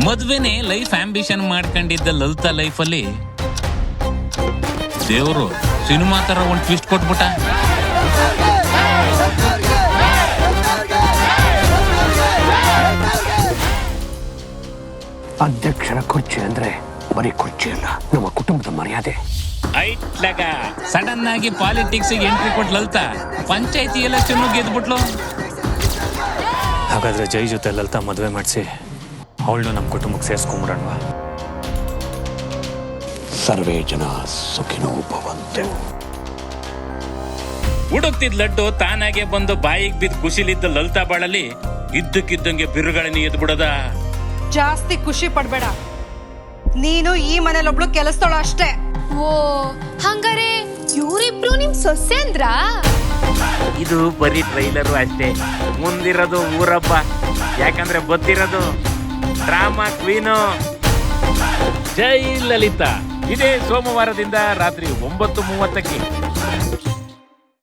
ಮದ್ವೆನೆ life ambition ಮಾಡ್ಕೊಂಡಿದ್ದ Lalitha ಲೈಫಲ್ಲಿ ದೇವರು cinema ತರ ಒಂದು ಟ್ವಿಸ್ಟ್ ಕೊಟ್ಬಿಟ್ಟ. ಅಧ್ಯಕ್ಷರ ಕುರ್ಚಿ ಅಂದ್ರೆ ಬರೀ ಕುರ್ಚಿ ಅಲ್ಲ, ನಮ್ಮ ಕುಟುಂಬದ ಮರ್ಯಾದೆ. ಸಡನ್ ಆಗಿ ಪಾಲಿಟಿಕ್ಸ್ ಎಂಟ್ರಿ ಕೊಟ್ಟು ಲಲಿತಾ ಪಂಚಾಯತಿ ಎಲೆಕ್ಷನ್ ಗೆದ್ಬಿಟ್ಲು. ಹಾಗಾದ್ರೆ ಜೈ ಜೊತೆ ಲಲಿತಾ ಮದುವೆ ಮಾಡಿಸಿ ಅವಳನ್ನು ನಮ್ಮ ಕುಟುಂಬಕ್ಕೆ ಸೇರಿಸ್ಕೊಂಬಿಡೋಣವಾ? ಸರ್ವೇ ಜನ ಸುಖಿನೋ ಭವಂತು. ಹುಡುಕ್ತಿದ್ ಲಡ್ಡು ತಾನಾಗೆ ಬಂದು ಬಾಯಿಗೆ ಬಿದ್ದು ಖುಷಿಲಿದ್ದ ಲಲಿತಾ ಬಾಳಲ್ಲಿ ಇದ್ದಕ್ಕಿದ್ದಂಗೆ ಬಿರುಗಳನ್ನ ಎದ್ದು ಬಿಡದ. ಜಾಸ್ತಿ ಖುಷಿ ಪಡ್ಬೇಡ, ನೀನು ಈ ಮನೇಲೊಬ್ಳು ಕೆಲಸದೋಳು ಅಷ್ಟೇ. ಓ ಹಂಗಾರೆ ಇವರಿಬ್ರು ನಿಮ್ ಸೊಸೆ ಅಂದ್ರ? ಇದು ಬರೀ ಟ್ರೈಲರು ಅಷ್ಟೇ, ಮುಂದಿರೋದು ಊರಬ್ಬ. ಯಾಕಂದ್ರೆ ಗೊತ್ತಿರೋದು ಡ್ರಾಮಾ ಕ್ವೀನು ಜೈ ಲಲಿತಾ. ಇದೇ ಸೋಮವಾರದಿಂದ ರಾತ್ರಿ 9:30ಕ್ಕೆ.